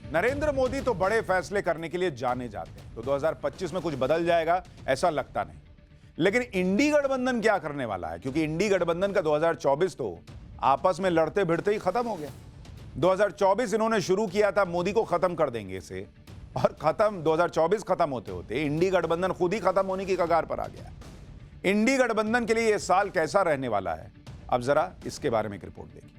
नरेंद्र मोदी तो बड़े फैसले करने के लिए जाने जाते हैं, तो 2025 में कुछ बदल जाएगा ऐसा लगता नहीं। लेकिन इंडी गठबंधन क्या करने वाला है, क्योंकि इंडी गठबंधन का 2024 तो आपस में लड़ते भिड़ते ही खत्म हो गया। 2024 इन्होंने शुरू किया था मोदी को खत्म कर देंगे इसे, और खत्म 2024 खत्म होते होते इंडी गठबंधन खुद ही खत्म होने की कगार पर आ गया। इंडी गठबंधन के लिए यह साल कैसा रहने वाला है, अब जरा इसके बारे में एक रिपोर्ट देखिए।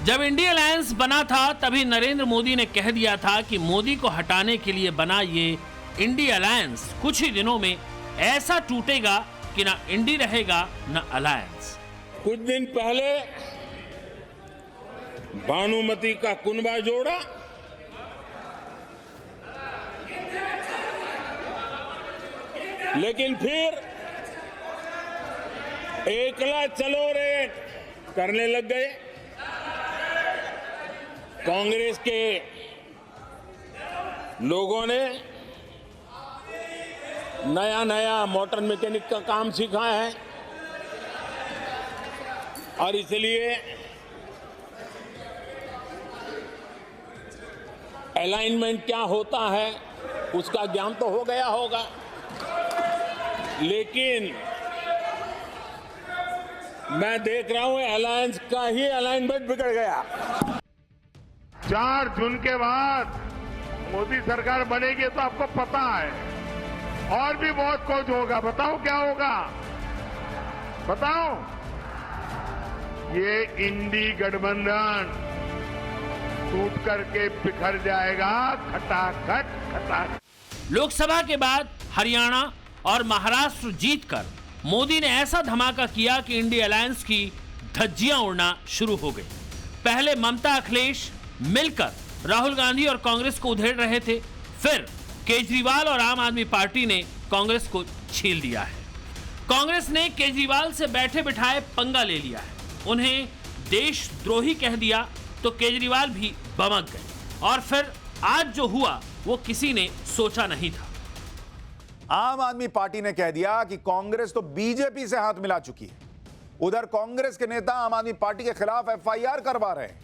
जब इंडिया अलायंस बना था तभी नरेंद्र मोदी ने कह दिया था कि मोदी को हटाने के लिए बना ये इंडिया अलायंस कुछ ही दिनों में ऐसा टूटेगा कि ना इंडी रहेगा ना अलायंस। कुछ दिन पहले भानुमति का कुनबा जोड़ा, लेकिन फिर एकला चलो रे करने लग गए। कांग्रेस के लोगों ने नया नया मोटर मैकेनिक का काम सीखा है और इसलिए अलाइनमेंट क्या होता है उसका ज्ञान तो हो गया होगा, लेकिन मैं देख रहा हूं अलायंस का ही अलाइनमेंट बिगड़ गया। 4 जून के बाद मोदी सरकार बनेगी तो आपको पता है और भी बहुत कुछ होगा। बताओ क्या होगा, बताओ। ये इंडी गठबंधन टूट करके बिखर जाएगा, खटाखट खटाखट। लोकसभा के बाद हरियाणा और महाराष्ट्र जीतकर मोदी ने ऐसा धमाका किया कि इंडिया अलायंस की धज्जियां उड़ना शुरू हो गई। पहले ममता अखिलेश मिलकर राहुल गांधी और कांग्रेस को उधेड़ रहे थे, फिर केजरीवाल और आम आदमी पार्टी ने कांग्रेस को छील दिया है। कांग्रेस ने केजरीवाल से बैठे बिठाए पंगा ले लिया है, उन्हें देशद्रोही कह दिया तो केजरीवाल भी बमक गए, और फिर आज जो हुआ वो किसी ने सोचा नहीं था। आम आदमी पार्टी ने कह दिया कि कांग्रेस तो बीजेपी से हाथ मिला चुकी है। उधर कांग्रेस के नेता आम आदमी पार्टी के खिलाफ एफआईआर करवा रहे हैं।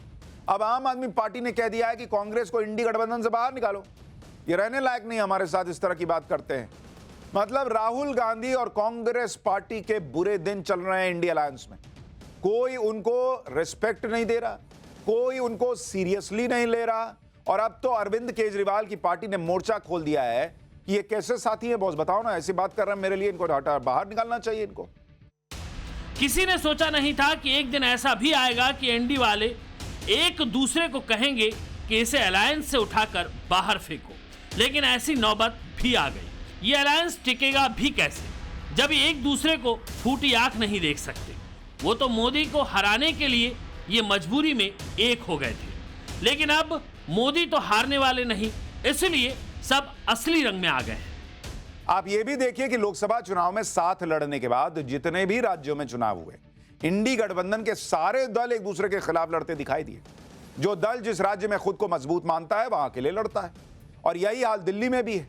अब आम आदमी पार्टी ने कह दिया है कि कांग्रेस को इंडी गठबंधन से बाहर निकालो, ये रहने लायक नहीं, हमारे साथ इस तरह की बात करते हैं। मतलब राहुल गांधी और कांग्रेस पार्टी के बुरे दिन चल रहे हैं इंडिया अलायंस में। कोई उनको रिस्पेक्ट नहीं दे रहा, कोई उनको सीरियसली नहीं ले रहा, और अब तो अरविंद केजरीवाल की पार्टी ने मोर्चा खोल दिया है कि ये कैसे साथी है बॉस, बताओ ना, ऐसी बात कर रहे हैं मेरे लिए, इनको हटा बाहर निकालना चाहिए इनको। किसी ने सोचा नहीं था कि एक दिन ऐसा भी आएगा कि एनडी वाले एक दूसरे को कहेंगे कि इसे अलायंस से उठाकर बाहर फेंको, लेकिन ऐसी नौबत भी आ गई। ये अलायंस टिकेगा भी कैसे जब ये एक दूसरे को फूटी आंख नहीं देख सकते। वो तो मोदी को हराने के लिए ये मजबूरी में एक हो गए थे, लेकिन अब मोदी तो हारने वाले नहीं, इसलिए सब असली रंग में आ गए हैं। आप ये भी देखिए कि लोकसभा चुनाव में साथ लड़ने के बाद जितने भी राज्यों में चुनाव हुए, इंडी गठबंधन के सारे दल एक दूसरे के खिलाफ लड़ते दिखाई दिए। जो दल जिस राज्य में खुद को मजबूत मानता है वहां के लिए लड़ता है, और यही हाल दिल्ली में भी है।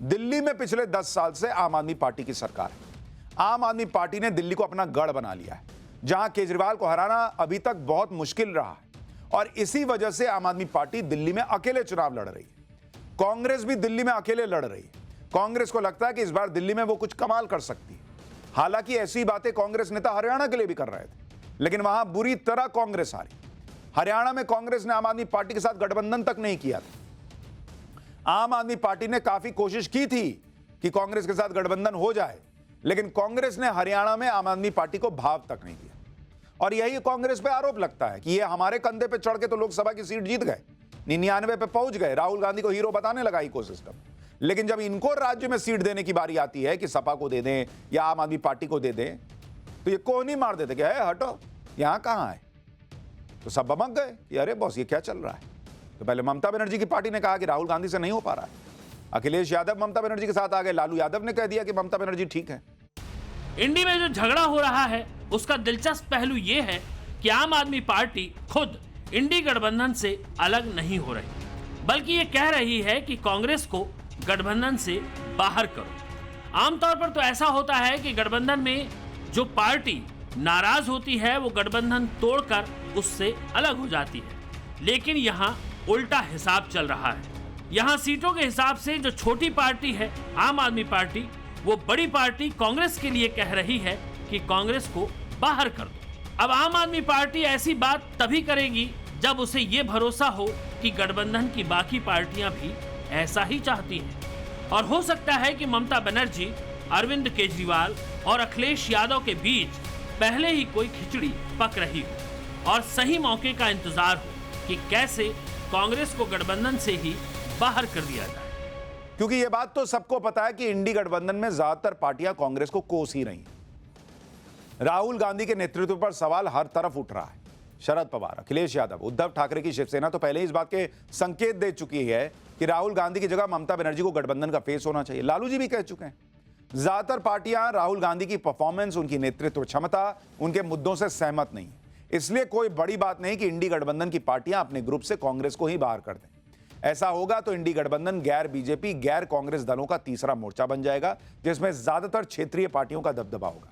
दिल्ली में पिछले 10 साल से आम आदमी पार्टी की सरकार है। आम आदमी पार्टी ने दिल्ली को अपना गढ़ बना लिया है, जहां केजरीवाल को हराना अभी तक बहुत मुश्किल रहा है, और इसी वजह से आम आदमी पार्टी दिल्ली में अकेले चुनाव लड़ रही है। कांग्रेस भी दिल्ली में अकेले लड़ रही है। कांग्रेस को लगता है कि इस बार दिल्ली में वो कुछ कमाल कर सकती है। हालांकि ऐसी बातें कांग्रेस नेता हरियाणा के लिए भी कर रहे थे, लेकिन वहां बुरी तरह कांग्रेस हारी। हरियाणा में कांग्रेस ने आम आदमी पार्टी के साथ गठबंधन तक नहीं किया था। आम आदमी पार्टी ने काफी कोशिश की थी कि कांग्रेस के साथ गठबंधन हो जाए, लेकिन कांग्रेस ने हरियाणा में आम आदमी पार्टी को भाव तक नहीं दिया। और यही कांग्रेस पे आरोप लगता है कि ये हमारे कंधे पे चढ़ के तो लोकसभा की सीट जीत गए, 99 पे पहुंच गए, राहुल गांधी को हीरो बताने लगा इकोसिस्टम। लेकिन जब इनको राज्य में सीट देने की बारी आती है कि सपा को दे दें या आम आदमी पार्टी को दे दें, तो ये कोहनी मार देते कि है हटो, यहां कहां है। तो सब बमक गए कि अरे बॉस ये क्या चल रहा है। तो पहले ममता बनर्जी की पार्टी ने कहा कि राहुल गांधी से नहीं हो पा रहा है। अखिलेश यादव ममता बनर्जी के साथ आ गए, लालू यादव ने कह दिया कि ममता बनर्जी ठीक है। इंडी में जो झगड़ा हो रहा है उसका दिलचस्प पहलू यह है कि आम आदमी पार्टी खुद इंडी गठबंधन से अलग नहीं हो रही, बल्कि ये कह रही है कि कांग्रेस को गठबंधन से बाहर करो। आमतौर पर तो ऐसा होता है कि गठबंधन में जो पार्टी नाराज होती है वो गठबंधन तोड़कर उससे अलग हो जाती है, लेकिन यहाँ उल्टा हिसाब चल रहा है। यहाँ सीटों के हिसाब से जो छोटी पार्टी है आम आदमी पार्टी, वो बड़ी पार्टी कांग्रेस के लिए कह रही है कि कांग्रेस को बाहर कर दो। अब आम आदमी पार्टी ऐसी बात तभी करेगी जब उसे ये भरोसा हो कि गठबंधन की बाकी पार्टियां भी ऐसा ही चाहती हैं। और हो सकता है कि ममता बनर्जी, अरविंद केजरीवाल और अखिलेश यादव के बीच पहले ही कोई खिचड़ी पक रही हो और सही मौके का इंतजार हो कि कैसे कांग्रेस को गठबंधन से ही बाहर कर दिया जाए। क्योंकि यह बात तो सबको पता है कि इंडी गठबंधन में ज्यादातर पार्टियां कांग्रेस को कोस ही रही हैं। राहुल गांधी के नेतृत्व पर सवाल हर तरफ उठ रहा है। शरद पवार, अखिलेश यादव, उद्धव ठाकरे की शिवसेना तो पहले ही इस बात के संकेत दे चुकी है कि राहुल गांधी की जगह ममता बनर्जी को गठबंधन का फेस होना चाहिए। लालू जी भी कह चुके हैं। ज्यादातर पार्टियां राहुल गांधी की परफॉर्मेंस, उनकी नेतृत्व क्षमता, उनके मुद्दों से सहमत नहीं, इसलिए कोई बड़ी बात नहीं कि इंडी गठबंधन की पार्टियां अपने ग्रुप से कांग्रेस को ही बाहर कर दें। ऐसा होगा तो इंडी गठबंधन गैर बीजेपी, गैर कांग्रेस दलों का तीसरा मोर्चा बन जाएगा, जिसमें ज्यादातर क्षेत्रीय पार्टियों का दबदबा होगा।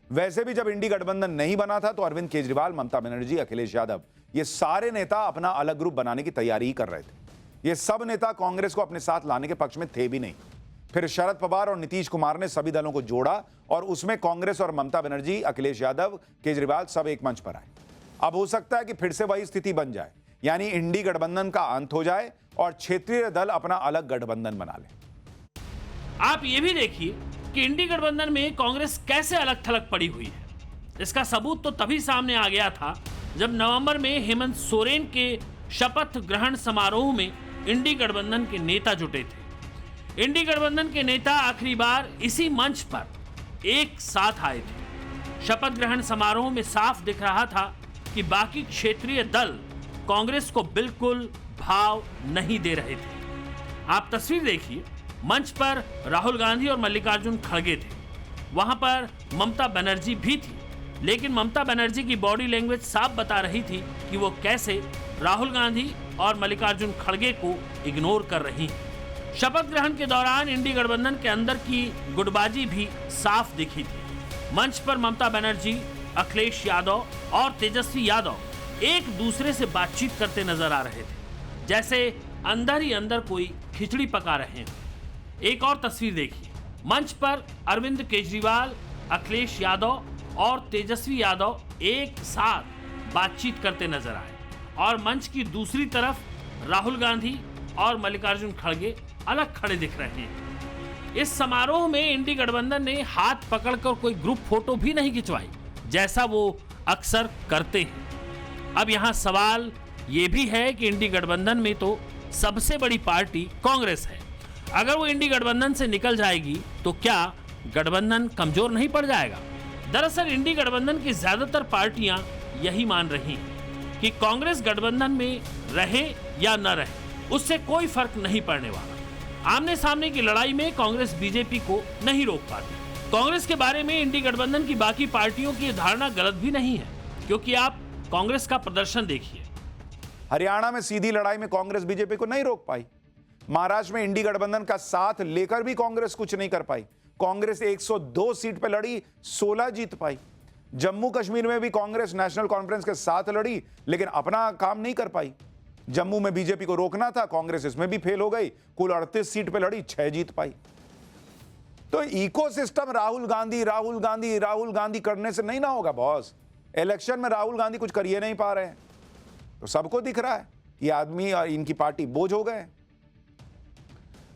वैसे भी जब इंडी गठबंधन नहीं बना था तो अरविंद केजरीवाल, ममता बनर्जी, अखिलेश यादव, ये सारे नेता अपना अलग ग्रुप बनाने की तैयारी ही कर रहे थे। ये सब नेता कांग्रेस को अपने साथ लाने के पक्ष में थे भी नहीं। फिर शरद पवार और नीतीश कुमार ने सभी दलों को जोड़ा और उसमें कांग्रेस और ममता बनर्जी, अखिलेश यादव, केजरीवाल सब एक मंच पर आए। अब हो सकता है कि फिर से वही स्थिति बन जाए, यानी इंडी गठबंधन का अंत हो जाए और क्षेत्रीय दल अपना अलग गठबंधन बना ले। आप ये भी देखिए कि इंडी गठबंधन में कांग्रेस कैसे अलग थलग पड़ी हुई है। इसका सबूत तो तभी सामने आ गया था जब नवंबर में हेमंत सोरेन के शपथ ग्रहण समारोह में इंडी गठबंधन के नेता जुटे थे। इंडी गठबंधन के नेता आखिरी बार इसी मंच पर एक साथ आए थे। शपथ ग्रहण समारोह में साफ दिख रहा था कि बाकी क्षेत्रीय दल कांग्रेस को बिल्कुल भाव नहीं दे रहे थे। आप तस्वीर देखिए, मंच पर राहुल गांधी और मल्लिकार्जुन खड़गे थे। वहां पर ममता बनर्जी भी थी, लेकिन ममता बनर्जी की बॉडी लैंग्वेज साफ बता रही थी कि वो कैसे राहुल गांधी और मल्लिकार्जुन खड़गे को इग्नोर कर रही हैं। शपथ ग्रहण के दौरान इंडी गठबंधन के अंदर की गुटबाजी भी साफ दिखी थी। मंच पर ममता बनर्जी, अखिलेश यादव और तेजस्वी यादव एक दूसरे से बातचीत करते नजर आ रहे थे, जैसे अंदर ही अंदर कोई खिचड़ी पका रहे हैं। एक और तस्वीर देखिए, मंच पर अरविंद केजरीवाल, अखिलेश यादव और तेजस्वी यादव एक साथ बातचीत करते नजर आए और मंच की दूसरी तरफ राहुल गांधी और मल्लिकार्जुन खड़गे अलग खड़े दिख रहे हैं। इस समारोह में इंडी गठबंधन ने हाथ पकड़कर कोई ग्रुप फोटो भी नहीं खिंचवाई, जैसा वो अक्सर करते हैं। अब यहाँ सवाल ये भी है कि इंडी गठबंधन में तो सबसे बड़ी पार्टी कांग्रेस है। अगर वो इंडी गठबंधन से निकल जाएगी तो क्या गठबंधन कमजोर नहीं पड़ जाएगा? दरअसल इंडी गठबंधन की ज्यादातर पार्टियां यही मान रही हैं कि कांग्रेस गठबंधन में रहे या न रहे, उससे कोई फर्क नहीं पड़ने वाला। आमने सामने की लड़ाई में कांग्रेस बीजेपी को नहीं रोक पाती। कांग्रेस के बारे में इंडी गठबंधन की बाकी पार्टियों की धारणा गलत भी नहीं है, क्योंकि आप कांग्रेस का प्रदर्शन देखिए। हरियाणा में सीधी लड़ाई में कांग्रेस बीजेपी को नहीं रोक पाई। महाराष्ट्र में इंडी गठबंधन का साथ लेकर भी कांग्रेस कुछ नहीं कर पाई। कांग्रेस 102 सीट पर लड़ी, 16 जीत पाई। जम्मू कश्मीर में भी कांग्रेस नेशनल कॉन्फ्रेंस के साथ लड़ी, लेकिन अपना काम नहीं कर पाई। जम्मू में बीजेपी को रोकना था, कांग्रेस इसमें भी फेल हो गई। कुल 38 सीट पर लड़ी, 6 जीत पाई। तो इकोसिस्टम राहुल गांधी राहुल गांधी राहुल गांधी करने से नहीं ना होगा बॉस। इलेक्शन में राहुल गांधी कुछ कर ही नहीं पा रहे हैं, तो सबको दिख रहा है ये आदमी और इनकी पार्टी बोझ हो गए।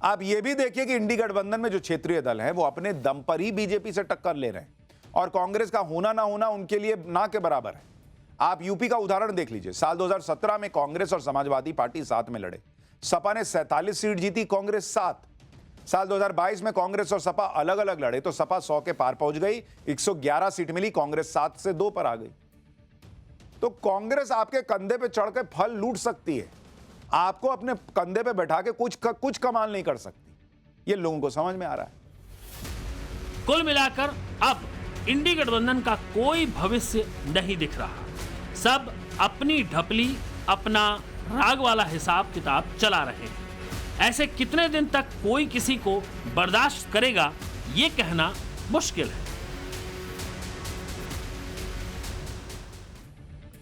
आप ये भी देखिए कि इंडी गठबंधन में जो क्षेत्रीय दल हैं वो अपने दम पर ही बीजेपी से टक्कर ले रहे हैं और कांग्रेस का होना ना होना उनके लिए ना के बराबर है। आप यूपी का उदाहरण देख लीजिए। साल 2017 में कांग्रेस और समाजवादी पार्टी साथ में लड़े। सपा ने 47 सीट जीती, कांग्रेस 7। साल 2022 में कांग्रेस और सपा अलग अलग लड़े तो सपा 100 के पार पहुंच गई, 111 सीट मिली, कांग्रेस 7 से 2 पर आ गई। तो कांग्रेस आपके कंधे पे चढ़ के फल लूट सकती है, आपको अपने कंधे पे बैठा के कुछ कमाल नहीं कर सकती। ये लोगों को समझ में आ रहा है। कुल मिलाकर अब इंडी गठबंधन का कोई भविष्य नहीं दिख रहा। सब अपनी ढपली, अपना राग वाला हिसाब किताब चला रहे हैं। ऐसे कितने दिन तक कोई किसी को बर्दाश्त करेगा, ये कहना मुश्किल है।